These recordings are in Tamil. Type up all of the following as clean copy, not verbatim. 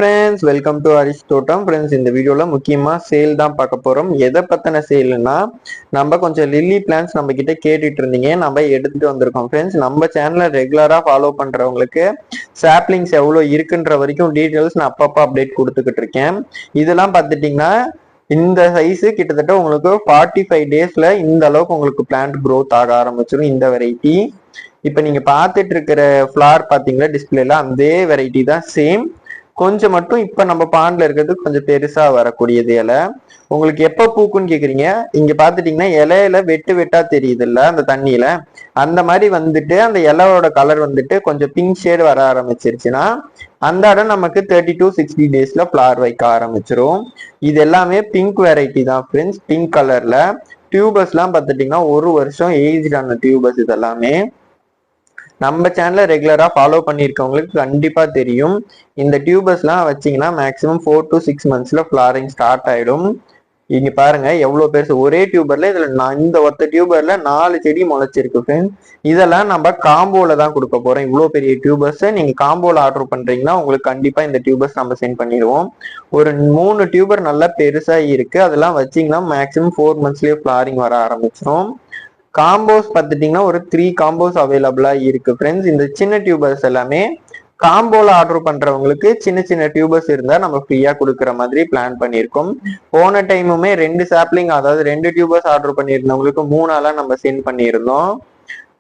ஃப்ரெண்ட்ஸ், வெல்கம் டு அரிஸ்டோட்டம். ஃப்ரெண்ட்ஸ், இந்த வீடியோவில் முக்கியமாக சேல் தான் பார்க்க போகிறோம். எதை பற்றின சேல்னா, நம்ம கொஞ்சம் லில்லி பிளான்ஸ் நம்ம கிட்ட கேட்டுட்டு இருந்தீங்க, நம்ம எடுத்துகிட்டு வந்திருக்கோம். ஃப்ரெண்ட்ஸ், நம்ம சேனலை ரெகுலராக ஃபாலோ பண்ணுறவங்களுக்கு சாப்லிங்ஸ் எவ்வளோ இருக்குன்ற வரைக்கும் டீட்டெயில்ஸ் நான் அப்பப்போ அப்டேட் கொடுத்துக்கிட்டு இருக்கேன். இதெல்லாம் பார்த்துட்டிங்கன்னா இந்த சைஸு கிட்டத்தட்ட உங்களுக்கு 45 டேஸில் இந்த அளவுக்கு உங்களுக்கு பிளான்ட் க்ரோத் ஆக ஆரம்பிச்சிடும். இந்த வெரைட்டி இப்போ நீங்கள் பார்த்துட்டு இருக்கிற ஃப்ளார் பார்த்தீங்களா டிஸ்பிளேல, அதே வெரைட்டி தான், சேம். கொஞ்சம் மட்டும் இப்ப நம்ம பாண்ட்ல இருக்கிறது கொஞ்சம் பெருசா வரக்கூடியது இலை. உங்களுக்கு எப்ப பூக்குன்னு கேக்குறீங்க. இங்க பாத்துட்டீங்கன்னா இலையில வெட்டு வெட்டா தெரியுது இல்ல அந்த தண்ணியில, அந்த மாதிரி வந்துட்டு அந்த இலையோட கலர் வந்துட்டு கொஞ்சம் பிங்க் ஷேடு வர ஆரம்பிச்சிருச்சுன்னா அந்த இடம் நமக்கு 30 to 60 டேஸ்ல ஃபிளார் வைக்க ஆரம்பிச்சிரும். இது எல்லாமே பிங்க் வெரைட்டி தான் ஃப்ரெண்ட்ஸ். பிங்க் கலர்ல டியூபர்ஸ் எல்லாம் பார்த்துட்டீங்கன்னா 1 வருஷம் ஏஜ்டான டியூபர்ஸ். இதெல்லாமே நம்ம சேனலை ரெகுலரா ஃபாலோ பண்ணியிருக்கவங்களுக்கு கண்டிப்பா தெரியும். இந்த டியூபர்ஸ்லாம் வச்சீங்கன்னா மேக்ஸிமம் 4 to 6 monthsல ஃபிளாரிங் ஸ்டார்ட் ஆயிடும். இங்க பாருங்க எவ்வளவு பெருசு ஒரே டியூபர்ல. இதுல இந்த ஒத்த டியூபர்ல 4 செடி முளைச்சிருக்கு ஃப்ரெண்ட்ஸ். இதெல்லாம் நம்ம காம்போல தான் கொடுக்க போறோம். இவ்வளவு பெரிய டியூபர்ஸ் நீங்க காம்போல ஆர்டர் பண்றீங்கன்னா உங்களுக்கு கண்டிப்பா இந்த டியூபர்ஸ் நம்ம சென்ட் பண்ணிடுவோம். ஒரு 3 டியூபர் நல்லா பெருசா இருக்கு. அதெல்லாம் வச்சீங்கன்னா மேக்ஸிமம் 4 monthsலயே ஃபிளாரிங் வர ஆரம்பிச்சிடும். காம்போஸ் பார்த்துட்டீங்கன்னா ஒரு 3 காம்போஸ் அவைலபிளா இருக்கு ஃப்ரெண்ட்ஸ். இந்த சின்ன டியூபர்ஸ் எல்லாமே காம்போல ஆர்டர் பண்றவங்களுக்கு சின்ன சின்ன டியூபர்ஸ் இருந்தா நம்ம ஃப்ரீயா கொடுக்குற மாதிரி பிளான் பண்ணியிருக்கோம். போன டைமுமே 2 சாப்லிங், அதாவது 2 டியூபர்ஸ் ஆர்டர் பண்ணியிருந்தவங்களுக்கு 3 நம்ம சென்ட் பண்ணியிருந்தோம்.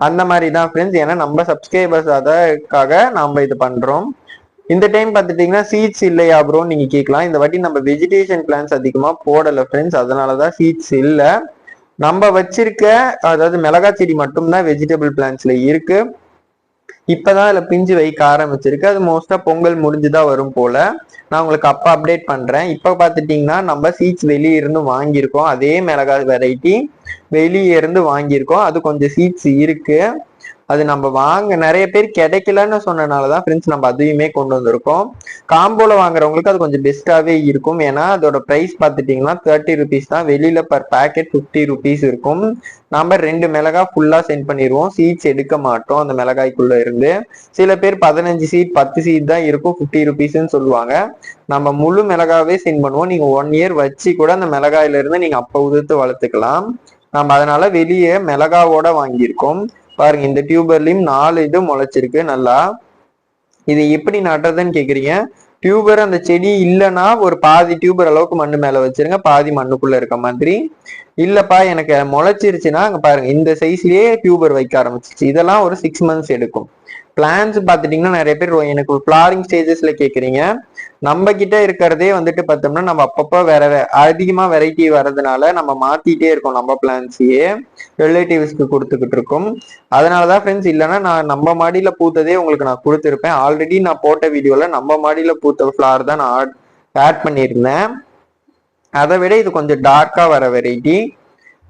அந்த மாதிரி தான் ஃப்ரெண்ட்ஸ். ஏன்னா நம்ம சப்ஸ்கிரைபர்ஸ் அதற்காக நம்ம இது பண்றோம். இந்த டைம் பார்த்துட்டீங்கன்னா சீட்ஸ் இல்லையா ப்ரோ நீங்க கேட்கலாம். இந்த வாட்டி நம்ம வெஜிடேஷன் பிளான்ஸ் அதிகமா போடல ஃப்ரெண்ட்ஸ், அதனாலதான் சீட்ஸ் இல்லை. நம்ம வச்சிருக்க அதாவது மிளகாய் செடி மட்டும்தான் வெஜிடபிள் பிளான்ட்ஸ்ல இருக்கு. இப்பதான் அதுல பிஞ்சு வைக்க ஆரம்பிச்சிருக்கு. அது மோஸ்டா பொங்கல் முடிஞ்சுதான் வரும் போல. நான் உங்களுக்கு அப்ப அப்டேட் பண்றேன். இப்ப பாத்துட்டீங்கன்னா நம்ம சீட்ஸ் வெளியே இருந்து வாங்கியிருக்கோம். அதே மிளகாய் வெரைட்டி வெளியே இருந்து வாங்கியிருக்கோம். அது கொஞ்சம் சீட்ஸ் இருக்கு. அது நம்ம நிறைய பேர் கிடைக்கலன்னு சொன்னனாலதான் ஃப்ரெண்ட்ஸ் நம்ம அதையுமே கொண்டு வந்திருக்கோம். காம்போல வாங்குறவங்களுக்கு அது கொஞ்சம் பெஸ்டாவே இருக்கும். ஏன்னா அதோட பிரைஸ் பார்த்துட்டீங்கன்னா 30 rupees தான். வெளியில பர் பேக்கெட் 50 rupees இருக்கும். நம்ம 2 மிளகாய் ஃபுல்லா சென்ட் பண்ணிடுவோம். சீட்ஸ் எடுக்க மாட்டோம் அந்த மிளகாய்க்குள்ள இருந்து. சில பேர் 15 சீட் 10 சீட் தான் இருக்கும் 50 rupeesன்னு சொல்லுவாங்க. நம்ம முழு மிளகாவே சென்ட் பண்ணுவோம். நீங்க 1 year வச்சு கூட அந்த மிளகாயில இருந்து நீங்க அப்ப உதிர்த்து வளர்த்துக்கலாம். நம்ம அதனால வெளியே மிளகாவோட வாங்கியிருக்கோம். பாருங்க இந்த டியூபர்லயும் 4 இது முளைச்சிருக்கு நல்லா. இது எப்படி நடுறதுன்னு கேக்குறீங்க. டியூபர் அந்த செடி இல்லைன்னா ஒரு பாதி டியூபர் அளவுக்கு மண்ணு மேல வச்சிருங்க, பாதி மண்ணுக்குள்ள இருக்க மாதிரி. இல்லப்பா எனக்கு முளைச்சிருச்சுன்னா அங்க பாருங்க இந்த சைஸ்லயே டியூபர் வைக்க ஆரம்பிச்சிச்சு. இதெல்லாம் ஒரு 6 months எடுக்கும். பிளான்ஸ் பாத்துட்டீங்கன்னா நிறைய பேர் எனக்கு ஃபிளாரிங் ஸ்டேஜஸ்ல கேக்குறீங்க. நம்ம கிட்ட இருக்கிறதே வந்துட்டு பார்த்தோம்னா நம்ம அப்பப்போ வேற அதிகமா வெரைட்டி வர்றதுனால நம்ம மாத்திட்டே இருக்கோம். நம்ம பிளான்ஸையே ரிலேட்டிவ்ஸ்க்கு கொடுத்துக்கிட்டு இருக்கோம். அதனாலதான் ஃப்ரெண்ட்ஸ், இல்லைன்னா நான் நம்ம மாடியில பூத்ததே உங்களுக்கு நான் கொடுத்துருப்பேன். ஆல்ரெடி நான் போட்ட வீடியோல நம்ம மாடியில பூத்த ஃபிளார் தான் நான் ஆட் பண்ணியிருந்தேன். அதை விட இது கொஞ்சம் டார்க்கா வர வெரைட்டி.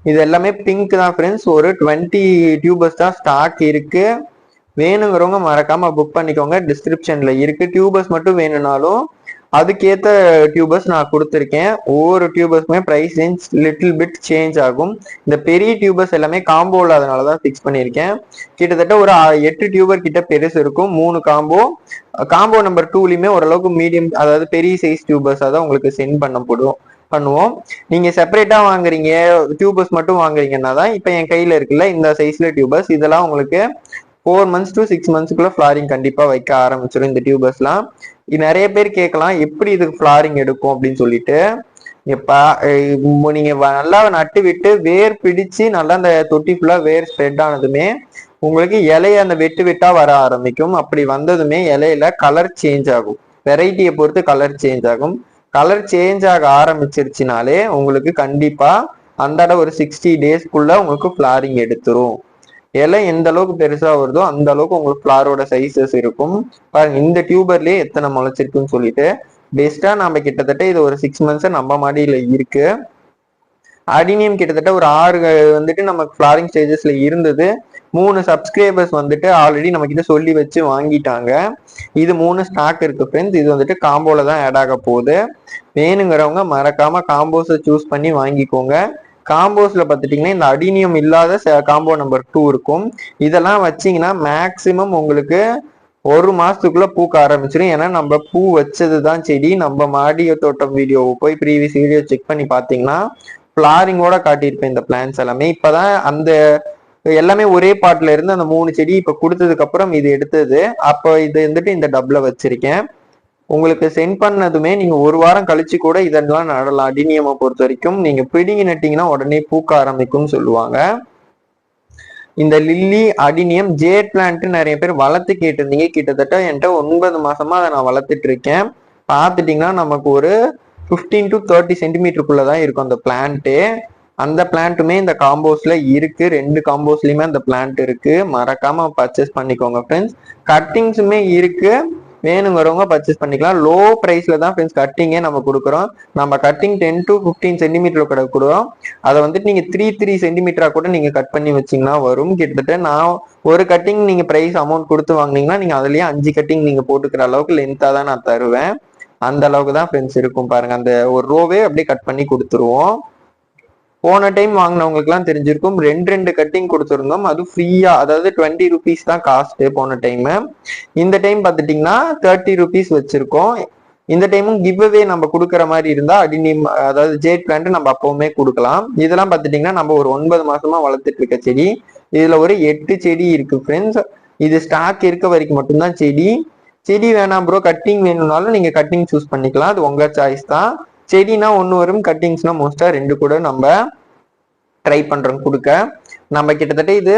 இது எல்லாமே பிங்க் தான் ஃப்ரெண்ட்ஸ். ஒரு 20 டியூபர்ஸ் தான் ஸ்டாக் இருக்கு. வேணுங்கிறவங்க மறக்காம புக் பண்ணிக்கோங்க. டிஸ்கிரிப்ஷன்ல இருக்கு. டியூபர்ஸ் மட்டும் வேணும்னாலும் அதுக்கேற்ற டியூபர்ஸ் நான் கொடுத்துருக்கேன். ஒவ்வொரு டியூபர்ஸ்க்குமே price range little bit change ஆகும். இந்த பெரிய டியூபர்ஸ் எல்லாமே காம்போல அதனாலதான் ஃபிக்ஸ் பண்ணியிருக்கேன். கிட்டத்தட்ட ஒரு 8 டியூபர் கிட்ட பெருசு இருக்கும். 3 காம்போ நம்பர் 2லயுமே ஓரளவுக்கு மீடியம், அதாவது பெரிய சைஸ் டியூபர்ஸா தான் உங்களுக்கு சென்ட் பண்ணுவோம். நீங்க செப்பரேட்டா வாங்குறீங்க, டியூபர்ஸ் மட்டும் வாங்குறீங்கன்னா தான் இப்ப என் கையில இருக்குல்ல இந்த சைஸ்ல டியூபர்ஸ், இதெல்லாம் உங்களுக்கு 4 months to 6 monthsக்குள்ள ஃபிளாரிங் கண்டிப்பா வைக்க ஆரம்பிச்சிடும். இந்த டியூபர்ஸ்லாம் நிறைய பேர் கேட்கலாம் எப்படி இதுக்கு ஃபிளாரிங் எடுக்கும் அப்படின்னு சொல்லிட்டு. நீங்க நல்லா நட்டு விட்டு வேர் பிடிச்சு நல்லா அந்த தொட்டி ஃபுல்லா வேர் ஸ்ப்ரெட் ஆனதுமே உங்களுக்கு இலைய அந்த வெட்டு வெட்டா வர ஆரம்பிக்கும். அப்படி வந்ததுமே இலையில கலர் சேஞ்ச் ஆகும். வெரைட்டியை பொறுத்து கலர் சேஞ்ச் ஆகும். கலர் சேஞ்ச் ஆக ஆரம்பிச்சிருச்சுனாலே உங்களுக்கு கண்டிப்பா அந்த ஒரு 60 daysக்குள்ள உங்களுக்கு ஃபிளாரிங் எடுத்துரும். இலை எந்த அளவுக்கு பெருசா வருதோ அந்த அளவுக்கு உங்களுக்கு ஃபிளாரோட சைசஸ் இருக்கும். பாருங்க இந்த டியூபர்லயே எத்தனை முளைச்சிருக்குன்னு சொல்லிட்டு. பெஸ்டா நம்ம கிட்டத்தட்ட இது ஒரு 6 months நம்ம மாடியில இருக்கு. அடினியம் கிட்டத்தட்ட ஒரு 6 வந்துட்டு நமக்கு ஃபிளாரிங் ஸ்டேஜஸ்ல இருந்தது. 3 சப்ஸ்கிரைபர்ஸ் வந்துட்டு ஆல்ரெடி நம்ம கிட்ட சொல்லி வச்சு வாங்கிட்டாங்க. இது 3 ஸ்டாக் இருக்கு ஃப்ரெண்ட்ஸ். இது வந்துட்டு காம்போல தான் ஆட் ஆக போகுது. வேணுங்கிறவங்க மறக்காம காம்போஸை சூஸ் பண்ணி வாங்கிக்கோங்க. காம்போஸ்ல பார்த்துட்டீங்கன்னா இந்த அடினியம் இல்லாத காம்போ நம்பர் 2 இருக்கும். இதெல்லாம் வச்சீங்கன்னா மேக்சிமம் உங்களுக்கு ஒரு மாசத்துக்குள்ள பூக்க ஆரம்பிச்சிடும். ஏன்னா நம்ம பூ வச்சதுதான் செடி. நம்ம மாடி தோட்டம் வீடியோ போய் ப்ரீவியஸ் வீடியோ செக் பண்ணி பாத்தீங்கன்னா ஃபிளாரிங்கோட காட்டியிருப்பேன் இந்த பிளான்ஸ் எல்லாமே. இப்பதான் அந்த எல்லாமே ஒரே பாட்ல இருந்து அந்த 3 செடி இப்ப கொடுத்ததுக்கு அப்புறம் இது எடுத்தது. அப்போ இது வந்துட்டு இந்த டப்ல வச்சிருக்கேன். உங்களுக்கு சென்ட் பண்ணதுமே நீங்க ஒரு வாரம் கழிச்சு கூட இதெல்லாம் நடலாம். அடினியமை பொறுத்த வரைக்கும் நீங்க பிடிங்கி நட்டீங்கன்னா உடனே பூக்க ஆரம்பிக்கும்னு சொல்லுவாங்க. இந்த லில்லி அடினியம் ஜேட் பிளான்ட் நிறைய பேர் வளர்த்து கேட்டிருந்தீங்க. கிட்டத்தட்ட என்கிட்ட 9 மாசமா அதை நான் வளர்த்துட்டு இருக்கேன். பார்த்துட்டீங்கன்னா நமக்கு ஒரு 15 to 30 சென்டிமீட்டருக்குள்ளதான் இருக்கும் அந்த பிளான்ட்டு. அந்த பிளான்ட்டுமே இந்த காம்போஸ்ல இருக்கு. 2 காம்போஸ்லயுமே அந்த பிளான்ட் இருக்கு. மறக்காம பர்ச்சேஸ் பண்ணிக்கோங்க ஃப்ரெண்ட்ஸ். கட்டிங்ஸுமே இருக்கு, வேணுங்கிறவங்க பர்ச்சேஸ் பண்ணிக்கலாம். லோ பிரைஸ்ல தான் ஃப்ரெண்ட்ஸ் கட்டிங்கே நம்ம கொடுக்குறோம். நம்ம கட்டிங் 10 to 15 சென்டிமீட்டர் கூட கொடுக்குறோம். அதை வந்துட்டு நீங்க 3 சென்டிமீட்டரா கூட நீங்க கட் பண்ணி வச்சீங்கன்னா வரும். கிட்டத்தட்ட நான் ஒரு கட்டிங் நீங்க பிரைஸ் அமௌண்ட் கொடுத்து வாங்கினீங்கன்னா நீங்க அதுலயே 5 கட்டிங் நீங்க போட்டுக்கிற அளவுக்கு லென்த்தா தான் நான் தருவேன். அந்த அளவுக்கு தான் ஃப்ரெண்ட்ஸ் இருக்கும் பாருங்க. அந்த ஒரு ரோவே அப்படியே கட் பண்ணி கொடுத்துருவோம். போன டைம் வாங்கினவங்களுக்கு எல்லாம் தெரிஞ்சிருக்கும், 2 கட்டிங் கொடுத்துருந்தோம். அது ஃப்ரீயா, அதாவது 20 ருபீஸ் தான் காஸ்ட் போன டைம். இந்த டைம் பார்த்துட்டீங்கன்னா 30 ருபீஸ் வச்சிருக்கோம். இந்த டைமும் கிவ் அவே நம்ம கொடுக்குற மாதிரி இருந்தா அடினியம், அதாவது ஜேட் பிளான்ட் நம்ம அப்பவுமே கொடுக்கலாம். இதெல்லாம் பார்த்துட்டீங்கன்னா நம்ம ஒரு 9 மாசமா வளர்த்துட்டு இருக்க செடி. இதுல ஒரு 8 செடி இருக்கு ஃப்ரெண்ட்ஸ். இது ஸ்டாக் இருக்க வரைக்கும் மட்டும்தான் செடி. செடி வேணாம் ப்ரோ கட்டிங் வேணும்னாலும் நீங்க கட்டிங் சூஸ் பண்ணிக்கலாம், அது உங்க சாய்ஸ் தான். செடினா 1 வரும், கட்டிங்ஸ்னா மோஸ்டா 2 கூட நம்ம ட்ரை பண்றோம் கொடுக்க. நம்ம கிட்டத்தட்ட இது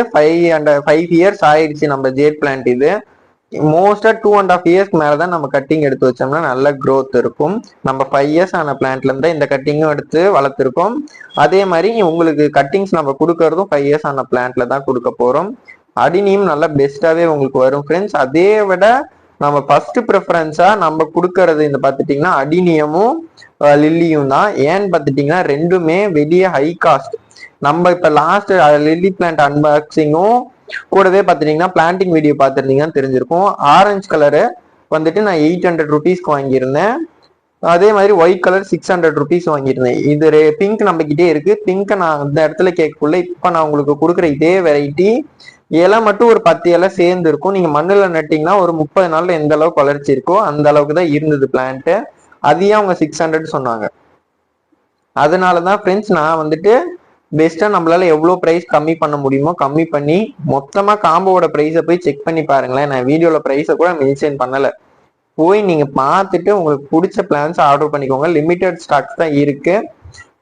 5 இயர்ஸ் ஆயிடுச்சு நம்ம ஜேட் பிளான்ட். இது மோஸ்டா 2.5 இயர்ஸ்க்கு மேலதான் நம்ம கட்டிங் எடுத்து வச்சோம்னா நல்ல க்ரோத் இருக்கும். நம்ம 5 இயர்ஸ் ஆன பிளான்ட்ல இருந்தா இந்த கட்டிங்கும் எடுத்து வளர்த்துருக்கோம். அதே மாதிரி உங்களுக்கு கட்டிங்ஸ் நம்ம கொடுக்கறதும் 5 இயர்ஸ் ஆன பிளான்ட்ல தான் கொடுக்க போறோம். அடினியும் நல்லா பெஸ்டாவே உங்களுக்கு வரும் ஃப்ரெண்ட்ஸ். அதே விட நம்ம ஃபர்ஸ்ட் ப்ரிஃபரன்ஸா நம்ம கொடுக்கறது இந்த பார்த்துட்டீங்கன்னா அடினியமும் லில்லியும் தான். ஏன்னு பார்த்துட்டீங்கன்னா ரெண்டுமே வெளியே ஹை காஸ்ட். நம்ம இப்ப லாஸ்ட் லில்லி பிளான்ட் அன்பாக்சிங்கும் கூடவே பார்த்துட்டீங்கன்னா பிளான்டிங் வீடியோ பார்த்துருந்தீங்கன்னு தெரிஞ்சிருக்கும். ஆரஞ்சு கலரு வந்துட்டு நான் 800 ருபீஸ்க்கு வாங்கியிருந்தேன். அதே மாதிரி ஒயிட் கலர் 600 ருபீஸ் வாங்கியிருந்தேன். இது பிங்க் நம்ம கிட்டே இருக்கு. பிங்க் நான் அந்த இடத்துல கேட்கக்குள்ள இப்ப நான் உங்களுக்கு கொடுக்குற இதே வெரைட்டி இலை மட்டும் ஒரு 10 இலை சேர்ந்து இருக்கும். நீங்க மண்ணுல நட்டீங்கன்னா ஒரு 30 நாள்ல எந்த அளவுக்கு வளர்ச்சி இருக்கோ அந்த அளவுக்கு தான் இருந்தது பிளான்ட். அதையே அவங்க 600 சொன்னாங்க. அதனாலதான் ஃப்ரெண்ட்ஸ் நான் வந்துட்டு பெஸ்டா நம்மளால எவ்வளவு பிரைஸ் கம்மி பண்ண முடியுமோ கம்மி பண்ணி மொத்தமா காம்போவோட பிரைஸை போய் செக் பண்ணி பாருங்களேன். நான் வீடியோல பிரைஸை கூட மென்ஷன் பண்ணல. போய் நீங்க பார்த்துட்டு உங்களுக்கு பிடிச்ச பிளான்ஸ் ஆர்டர் பண்ணிக்கோங்க. லிமிடெட் ஸ்டாக்ஸ் தான் இருக்கு.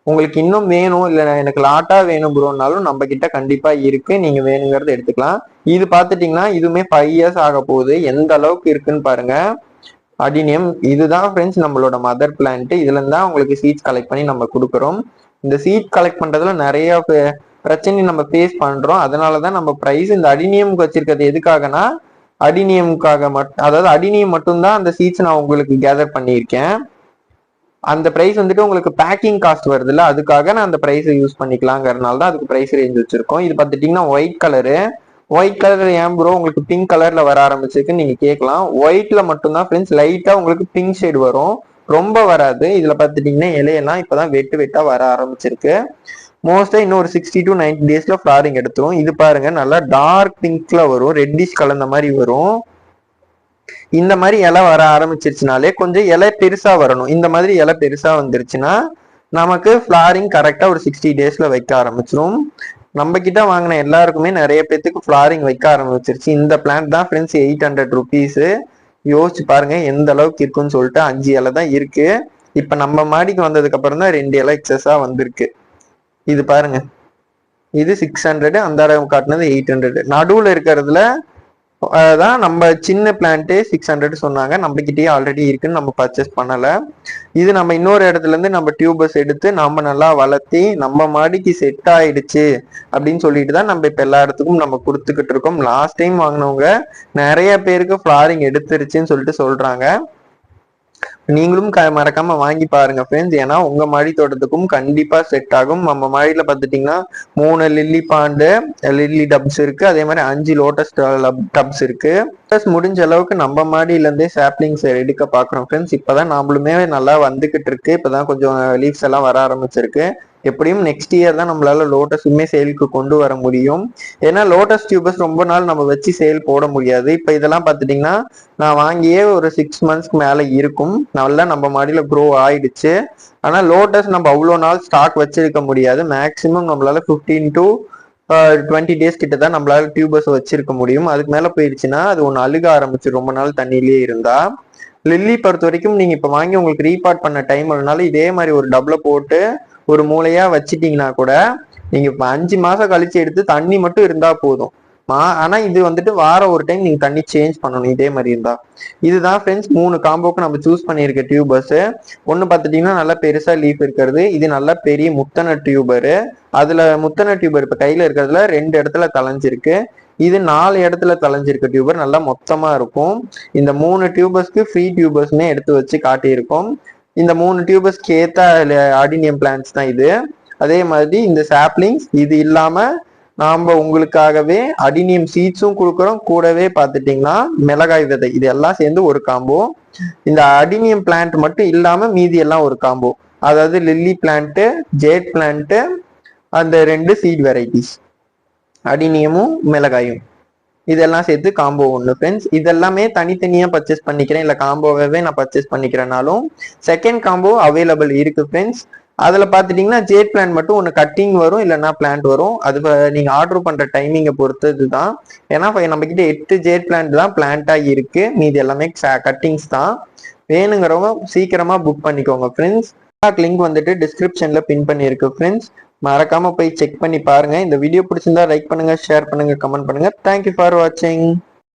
உங்களுக்கு இன்னும் வேணும் இல்ல எனக்கு லாட்டா வேணும் ப்ரோனாலும் நம்ம கிட்ட கண்டிப்பா இருக்கு. நீங்க வேணுங்கிறத எடுத்துக்கலாம். இது பார்த்துட்டீங்கன்னா இதுவுமே 5 இயர்ஸ் ஆக போகுது. எந்த அளவுக்கு இருக்குன்னு பாருங்க. அடினியம் இதுதான் ஃப்ரெண்ட்ஸ் நம்மளோட மதர் பிளான்ட். இதுல இருந்தா உங்களுக்கு சீட்ஸ் கலெக்ட் பண்ணி நம்ம கொடுக்குறோம். இந்த சீட் கலெக்ட் பண்றதுல நிறைய பிரச்சனை நம்ம ஃபேஸ் பண்றோம். அதனாலதான் நம்ம பிரைஸ் இந்த அடினியமுக்கு வச்சிருக்கிறது எதுக்காகனா அடினியமுக்காக அதாவது அடினியம் மட்டும்தான் அந்த சீட்ஸ் நான் உங்களுக்கு கேதர் பண்ணியிருக்கேன். அந்த பிரைஸ் வந்துட்டு உங்களுக்கு பேக்கிங் காஸ்ட் வருது இல்ல, அதுக்காக நான் அந்த பிரைஸை யூஸ் பண்ணிக்கலாங்கிறதுனால தான் அதுக்கு பிரைஸ் ரேஞ்ச் வச்சிருக்கோம். இது பார்த்துட்டீங்கன்னா ஒயிட் கலரு. ஒயிட் கலர் ஏன் ப்ரோ உங்களுக்கு பிங்க் கலர்ல வர ஆரம்பிச்சிருக்குன்னு நீங்க கேட்கலாம். ஒயிட்ல மட்டும்தான் ஃப்ரெண்ட்ஸ் லைட்டா உங்களுக்கு பிங்க் ஷேட் வரும், ரொம்ப வராது. இதுல பார்த்துட்டீங்கன்னா இலையெல்லாம் இப்பதான் வெட்டா வர ஆரம்பிச்சிருக்கு. மோஸ்டா இன்னும் ஒரு 60 to 90 டேஸ்ல ஃபிளாரிங் எடுத்துரும். இது பாருங்க நல்லா டார்க் பிங்க்ல வரும், ரெட்டிஷ் கலந்த மாதிரி வரும். இந்த மாதிரி இலை வர ஆரம்பிச்சிருச்சுனாலே கொஞ்சம் இலை பெருசா வரணும். இந்த மாதிரி இலை பெருசா வந்துருச்சுன்னா நமக்கு ஃபிளாரிங் கரெக்டா ஒரு 60 டேஸ்ல வைக்க ஆரம்பிச்சிடும். நம்ம கிட்ட வாங்கின எல்லாருக்குமே நிறைய பேத்துக்கு ஃபிளாரிங் வைக்க ஆரம்பிச்சிருச்சு. இந்த பிளான்ட் தான் ஃப்ரெண்ட்ஸ் 800 ருபீஸ். யோசிச்சு பாருங்க எந்த அளவுக்கு இருக்குன்னு சொல்லிட்டு. 5 இலை தான் இருக்கு. இப்ப நம்ம மாடிக்கு வந்ததுக்கு அப்புறம் தான் 2 இலை எக்ஸஸா வந்திருக்கு. இது பாருங்க, இது 600, அந்த அளவு காட்டினது 800. நடுவுல இருக்கிறதுல தான் நம்ம சின்ன பிளான்ட்டு 600 சொன்னாங்க. நம்ம கிட்டயே ஆல்ரெடி இருக்குன்னு நம்ம பர்ச்சேஸ் பண்ணல. இது நம்ம இன்னொரு இடத்துல இருந்து நம்ம டியூபர்ஸ் எடுத்து நம்ம நல்லா வளர்த்தி நம்ம மாடிக்கு செட் ஆயிடுச்சு அப்படின்னு சொல்லிட்டு தான் நம்ம இப்ப எல்லா இடத்துக்கும் நம்ம கொடுத்துக்கிட்டு இருக்கோம். லாஸ்ட் டைம் வாங்கினவங்க நிறைய பேருக்கு ஃபிளாரிங் எடுத்துருச்சுன்னு சொல்லிட்டு சொல்றாங்க. நீங்களும் மறக்காம வாங்கி பாருங்க ஃப்ரெண்ட்ஸ். ஏன்னா உங்க மாடி தோட்டத்துக்கும் கண்டிப்பா செட் ஆகும். நம்ம மாடியில பாத்துட்டீங்கன்னா 3 லில்லி பாண்டு லில்லி டப்ஸ் இருக்கு. அதே மாதிரி 5 லோட்டஸ் டப்ஸ் இருக்கு. ப்ளஸ் முடிஞ்ச அளவுக்கு நம்ம மாடியில இருந்தே சாப்ளிங்ஸ் எடுக்க பாக்குறோம் ஃப்ரெண்ட்ஸ். இப்பதான் நாமளுமே நல்லா வந்துகிட்டு இருக்கு. இப்பதான் கொஞ்சம் லீவ்ஸ் எல்லாம் வர ஆரம்பிச்சிருக்கு. எப்படியும் நெக்ஸ்ட் இயர் தான் நம்மளால லோட்டஸுமே சேலுக்கு கொண்டு வர முடியும். ஏன்னா லோட்டஸ் டியூபர்ஸ் ரொம்ப நாள் நம்ம வச்சு சேல் போட முடியாது. இப்போ இதெல்லாம் பார்த்துட்டிங்கன்னா நான் வாங்கியே ஒரு 6 மந்த்ஸ்க்கு மேலே இருக்கும், நல்லா நம்ம மாடியில் க்ரோ ஆயிடுச்சு. ஆனால் லோட்டஸ் நம்ம அவ்வளோ நாள் ஸ்டாக் வச்சிருக்க முடியாது. மேக்ஸிமம் நம்மளால 15 to 20 டேஸ் கிட்ட தான் நம்மளால டியூபர்ஸ் வச்சிருக்க முடியும். அதுக்கு மேலே போயிடுச்சுன்னா அது ஒன்று அழுக ஆரம்பிச்சு ரொம்ப நாள் தண்ணியிலேயே இருந்தா. லில்லி பொறுத்த வரைக்கும் நீங்க இப்ப வாங்கி உங்களுக்கு ரீபார்ட் பண்ண டைம் இல்லைனாலும் இதே மாதிரி ஒரு டப்ல போட்டு ஒரு மூளையா வச்சிட்டீங்கன்னா கூட நீங்க இப்ப 5 மாசம் கழிச்சு எடுத்து தண்ணி மட்டும் இருந்தா போதும். ஆனா இது வந்துட்டு வாரம் ஒரு டைம் நீங்க தண்ணி சேஞ்ச் பண்ணணும் இதே மாதிரி இருந்தா. இதுதான் ஃப்ரெண்ட்ஸ் 3 காம்போக்கு நம்ம சூஸ் பண்ணியிருக்க டியூபர்ஸ். ஒன்னு பார்த்துட்டீங்கன்னா நல்லா பெருசா லீஃப் இருக்கிறது, இது நல்லா பெரிய முத்தன டியூபரு. அதுல முத்தன டியூபர் இப்ப கையில இருக்கிறதுல 2 இடத்துல தலைஞ்சிருக்கு, இது 4 இடத்துல தலைஞ்சிருக்க டியூபர் நல்லா மொத்தமா இருக்கும். இந்த 3 டியூபர்ஸ்க்கு ஃப்ரீ டியூபர்ஸ்னே எடுத்து வச்சு காட்டியிருக்கோம். இந்த 3 டியூபர்ஸ்க்கு ஏத்த அடினியம் பிளான்ஸ் தான் இது. அதே மாதிரி இந்த சாப்லிங்ஸ் இது இல்லாம நாம உங்களுக்காகவே அடினியம் சீட்ஸும் கொடுக்குறோம், கூடவே பார்த்துட்டீங்கன்னா மிளகாய் விதை, இது எல்லாம் சேர்ந்து ஒரு காம்போ. இந்த அடினியம் பிளான்ட் மட்டும் இல்லாம மீதி எல்லாம் ஒரு காம்போ, அதாவது லில்லி பிளான்ட்டு, ஜேட் பிளான்ட்டு, அந்த 2 சீட் வெரைட்டிஸ் அடினியமும் மிளகாயும், இதெல்லாம் சேர்த்து காம்போ ஒன்று ஃப்ரெண்ட்ஸ். இதெல்லாமே தனித்தனியா பர்ச்சேஸ் பண்ணிக்கிறேன், இல்லை காம்போவே நான் பர்ச்சேஸ் பண்ணிக்கிறேனாலும் செகண்ட் காம்போ அவைலபிள் இருக்கு ஃப்ரெண்ட்ஸ். அதில் பார்த்துட்டிங்கன்னா ஜேட் பிளான்ட் மட்டும் ஒன்று கட்டிங் வரும், இல்லைன்னா பிளான்ட் வரும். அது நீங்கள் ஆர்டர் பண்ணுற டைமிங்கை பொறுத்தது தான். ஏன்னா நம்மக்கிட்ட 8 ஜேட் பிளான்ட் தான் பிளான்ட்டாக இருக்கு, மீதி எல்லாமே கட்டிங்ஸ் தான். வேணுங்கிறவங்க சீக்கிரமா புக் பண்ணிக்கோங்க ஃப்ரெண்ட்ஸ். லிங்க் வந்துட்டு டிஸ்கிரிப்ஷன்ல பின் பண்ணியிருக்கு ஃப்ரெண்ட்ஸ், மறக்காம போய் செக் பண்ணி பாருங்க. இந்த வீடியோ பிடிச்சிருந்தா லைக் பண்ணுங்க, ஷேர் பண்ணுங்க, கமெண்ட் பண்ணுங்க. தேங்க்யூ ஃபார் வாட்சிங்.